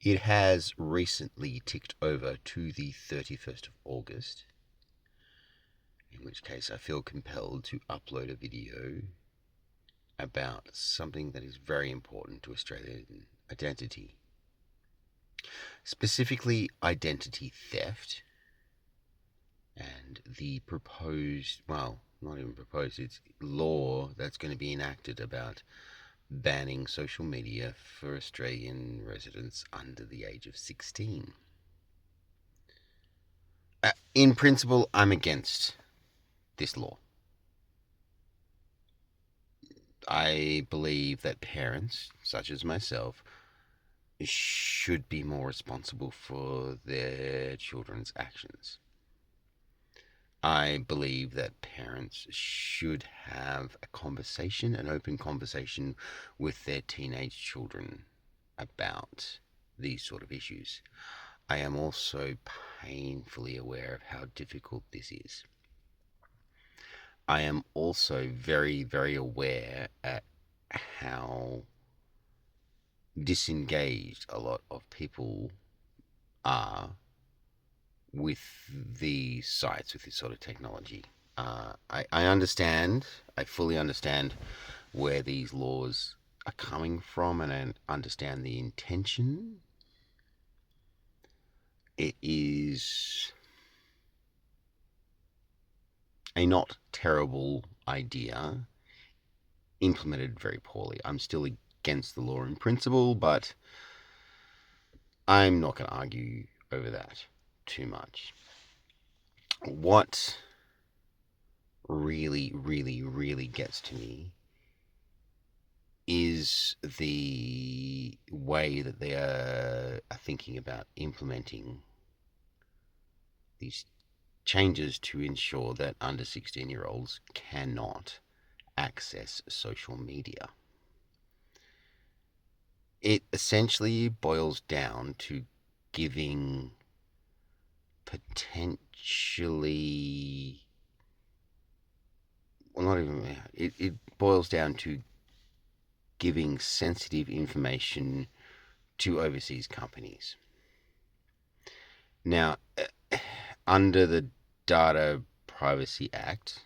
It has recently ticked over to the 31st of August, in which case I feel compelled to upload a video about something that is very important to Australian identity. Specifically, identity theft and the proposed, well, not even proposed, it's law that's going to be enacted about banning social media for Australian residents under the age of 16. In principle, I'm against this law. I believe that parents, such as myself, should be more responsible for their children's actions. I believe that parents should have a conversation, an open conversation with their teenage children about these sort of issues. I am also painfully aware of how difficult this is. I am also very, very aware at how disengaged a lot of people are with these sites, with this sort of technology. I understand, I fully understand where these laws are coming from, and I understand the intention. It is a not terrible idea, implemented very poorly. I'm still against the law in principle, but I'm not going to argue over that too much. What really, really, really gets to me is the way that they are thinking about implementing these changes to ensure that under 16-year-olds cannot access social media. It essentially boils down to giving potentially, well, not even, it boils down to giving sensitive information to overseas companies. Now, under the Data Privacy Act,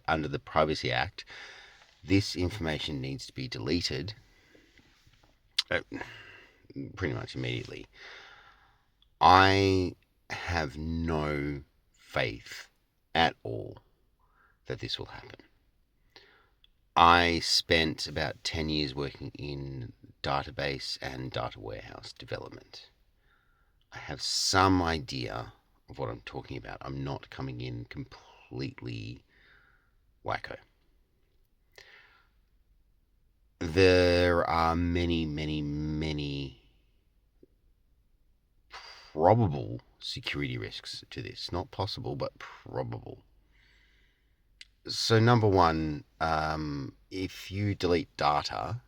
under the Privacy Act, this information needs to be deleted pretty much immediately. I have no faith at all that this will happen. I spent about 10 years working in database and data warehouse development. I have some idea of what I'm talking about. I'm not coming in completely wacko. There are many, many, many probable security risks to this. Not possible, but probable. So number one, if you delete data,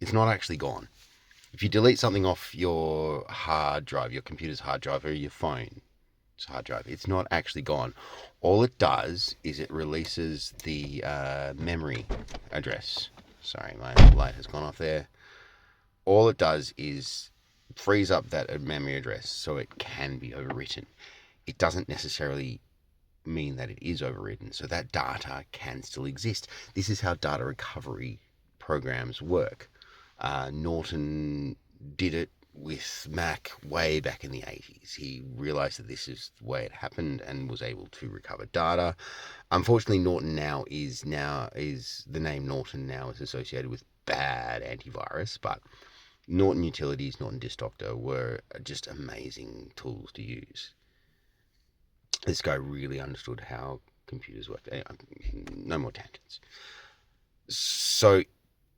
it's not actually gone. If you delete something off your hard drive, your computer's hard drive, or your phone's hard drive, it's not actually gone. All it does is it releases the memory address. Sorry, my light has gone off there. All it does is frees up that memory address so it can be overwritten. It doesn't necessarily mean that it is overwritten, so that data can still exist. This is how data recovery programs work. Norton did it with Mac way back in the 80s. He realized that this is the way it happened and was able to recover data. Unfortunately, Norton now is the name Norton now is associated with bad antivirus, but Norton Utilities, Norton Disk Doctor were just amazing tools to use. This guy really understood how computers work. No more tangents. So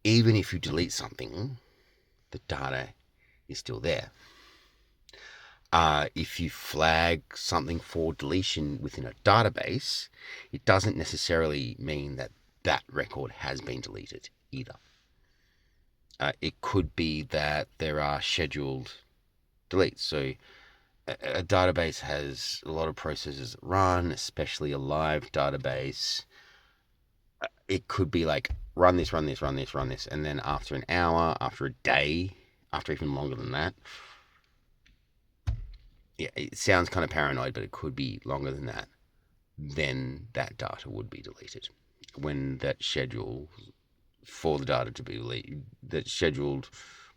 even if you delete something, the data is still there. If you flag something for deletion within a database, it doesn't necessarily mean that that record has been deleted either. It could be that there are scheduled deletes. So a database has a lot of processes that run, especially a live database. It could be like run this, and then after an hour, after a day, after even longer than that. Yeah, it sounds kind of paranoid, but it could be longer than that. Then that data would be deleted. When that schedule for the data to be deleted, that scheduled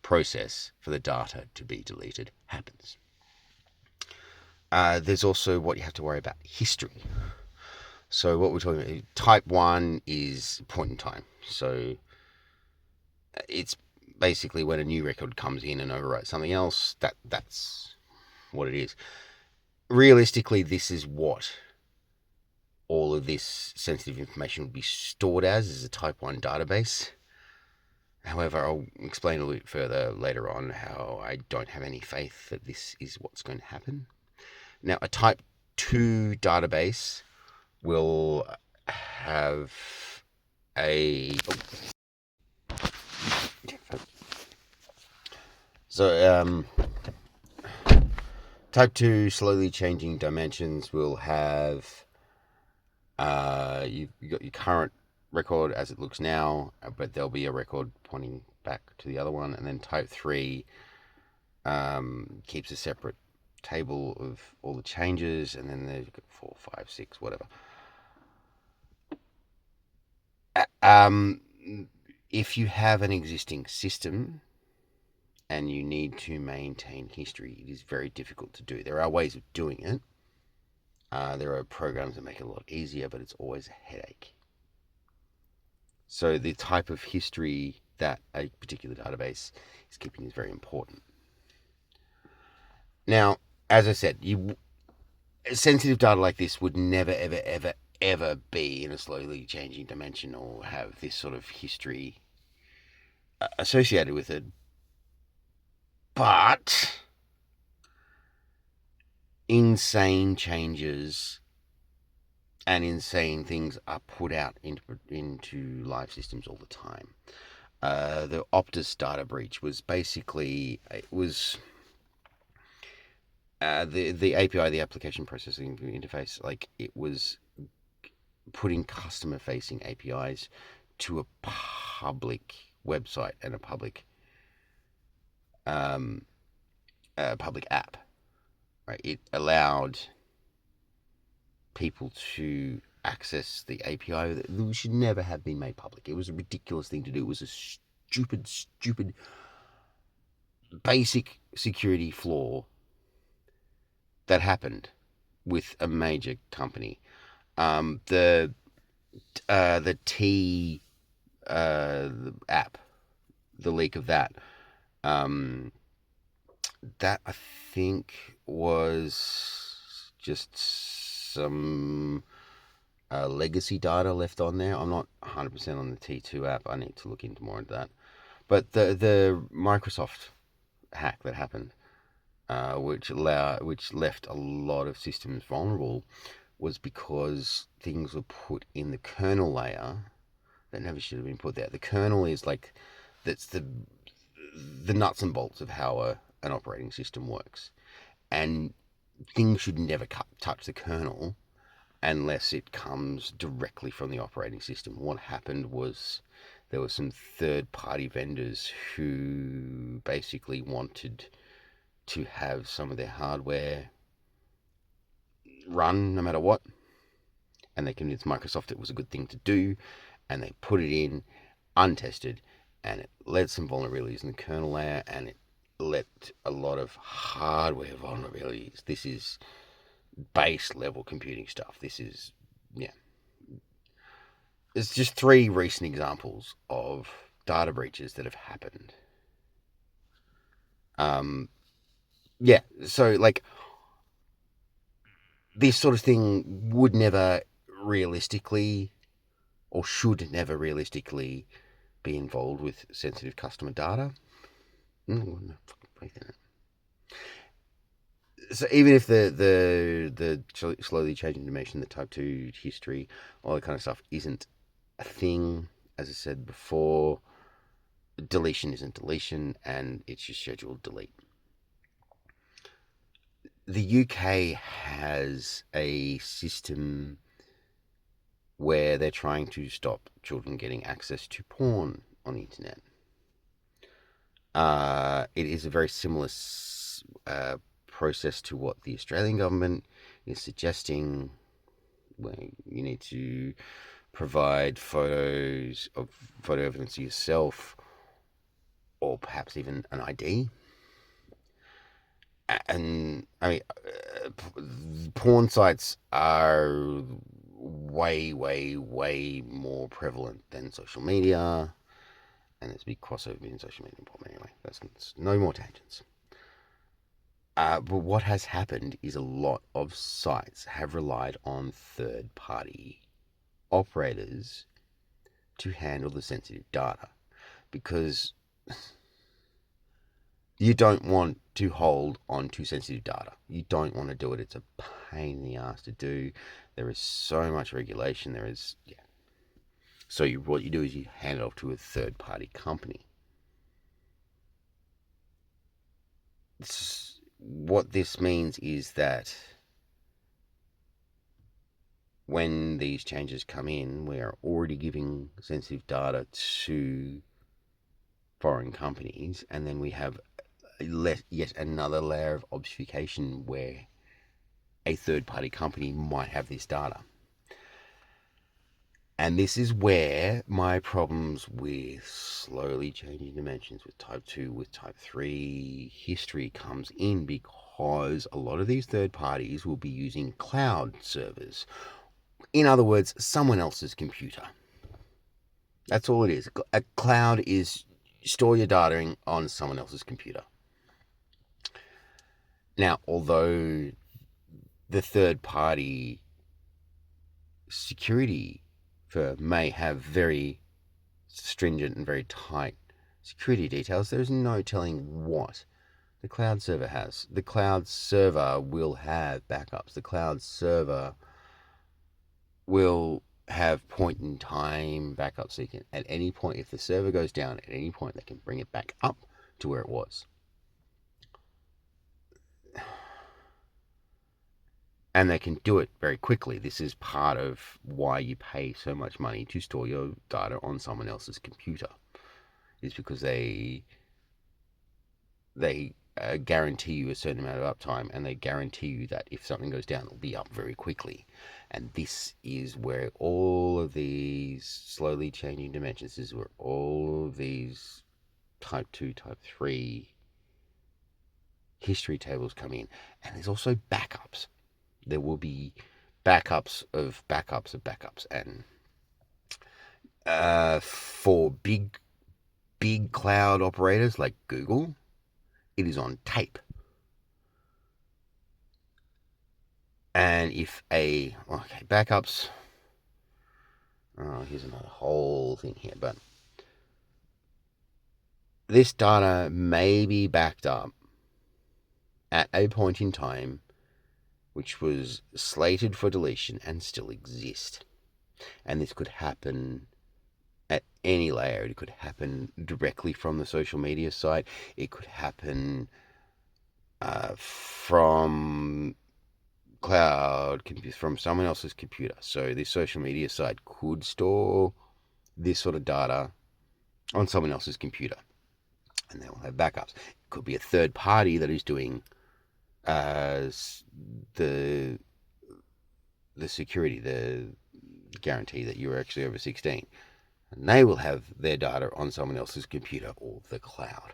process for the data to be deleted happens. There's also what you have to worry about: history. So what we're talking about, type 1 is point in time. So it's basically when a new record comes in and overwrites something else, that's what it is. Realistically, this is what all of this sensitive information would be stored as a type 1 database. However, I'll explain a little bit further later on how I don't have any faith that this is what's going to happen. Now, a type 2 database will have a... So, type 2 slowly changing dimensions will have... you've got your current record as it looks now, but there'll be a record pointing back to the other one. And then type 3 keeps a separate table of all the changes, and then they've got 4, 5, 6, whatever. If you have an existing system and you need to maintain history, it is very difficult to do. There are ways of doing it. There are programs that make it a lot easier, but it's always a headache. So the type of history that a particular database is keeping is very important. Now, as I said, sensitive data like this would never, ever, ever, ever be in a slowly changing dimension or have this sort of history associated with it. But insane changes and insane things are put out into live systems all the time. The Optus data breach was basically, it was the API, the application processing interface, like it was putting customer facing APIs to a public website and a public app. Right? It allowed people to access the API that should never have been made public. It was a ridiculous thing to do. It was a stupid basic security flaw that happened with a major company. The T the app, the leak of that, that I think was just some legacy data left on there. I'm not 100% on the T2 app. I need to look into more into that. But the Microsoft hack that happened, which left a lot of systems vulnerable, was because things were put in the kernel layer that never should have been put there. The kernel is like, that's the nuts and bolts of how an operating system works, and things should never touch the kernel unless it comes directly from the operating system. What happened was there were some third-party vendors who basically wanted to have some of their hardware run no matter what, and they convinced Microsoft it was a good thing to do, and they put it in untested, and it led some vulnerabilities in the kernel layer, and it let a lot of hardware vulnerabilities. This is base level computing stuff. This is, yeah. There's just 3 recent examples of data breaches that have happened. Yeah, so like this sort of thing would never realistically, or should never realistically, be involved with sensitive customer data. So even if the slowly changing dimension, the type 2 history, all that kind of stuff isn't a thing, as I said before, deletion isn't deletion, and it's your scheduled delete. The UK has a system where they're trying to stop children getting access to porn on the internet. It is a very similar process to what the Australian government is suggesting, where you need to provide photo evidence of yourself, or perhaps even an ID. And I mean, porn sites are way, way, way more prevalent than social media, and there's a big crossover between social media and porn. Anyway, that's no more tangents. But what has happened is a lot of sites have relied on third-party operators to handle the sensitive data, because you don't want to hold on to sensitive data. You don't want to do it. It's a pain in the ass to do. There is so much regulation. So what you do is you hand it off to a third-party company. What this means is that when these changes come in, we are already giving sensitive data to foreign companies, and then we have yet another layer of obfuscation where a third-party company might have this data. And this is where my problems with slowly changing dimensions, with type 2, with type 3 history comes in, because a lot of these third parties will be using cloud servers. In other words, someone else's computer. That's all it is. A cloud is store your data on someone else's computer. Now, although the third party security firm may have very stringent and very tight security details, there's no telling what the cloud server has. The cloud server will have backups. The cloud server will have point in time backups, so you can, at any point, if the server goes down at any point, they can bring it back up to where it was. And they can do it very quickly. This is part of why you pay so much money to store your data on someone else's computer, is because they guarantee you a certain amount of uptime, and they guarantee you that if something goes down, it'll be up very quickly. And this is where all of these slowly changing dimensions, this is where all of these type 2, type 3 history tables come in. And there's also backups. There will be backups of backups of backups. And for big cloud operators like Google, it is on tape. And if backups, here's another whole thing here, but this data may be backed up at a point in time which was slated for deletion and still exist. And this could happen at any layer. It could happen directly from the social media site. It could happen from cloud, from someone else's computer. So this social media site could store this sort of data on someone else's computer, and they will have backups. It could be a third party that is doing the security, the guarantee that you're actually over 16, and they will have their data on someone else's computer or the cloud.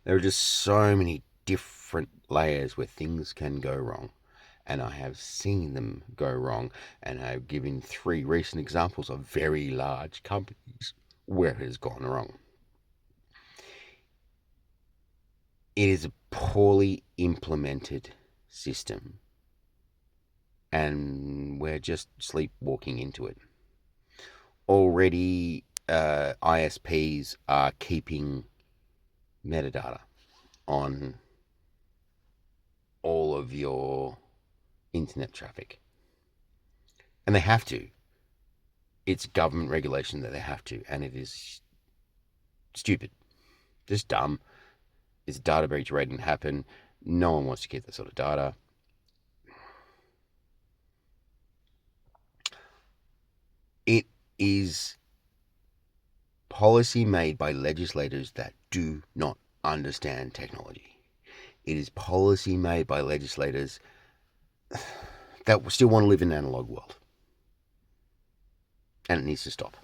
There are just so many different layers where things can go wrong, and I have seen them go wrong, and I've given 3 recent examples of very large companies where it has gone wrong. It is a poorly implemented system, and we're just sleepwalking into it. Already, ISPs are keeping metadata on all of your internet traffic, and they have to. It's government regulation that they have to, and it is stupid, just dumb. It's a data breach waiting to happen. No one wants to keep that sort of data. It is policy made by legislators that do not understand technology. It is policy made by legislators that still want to live in an analog world. And it needs to stop.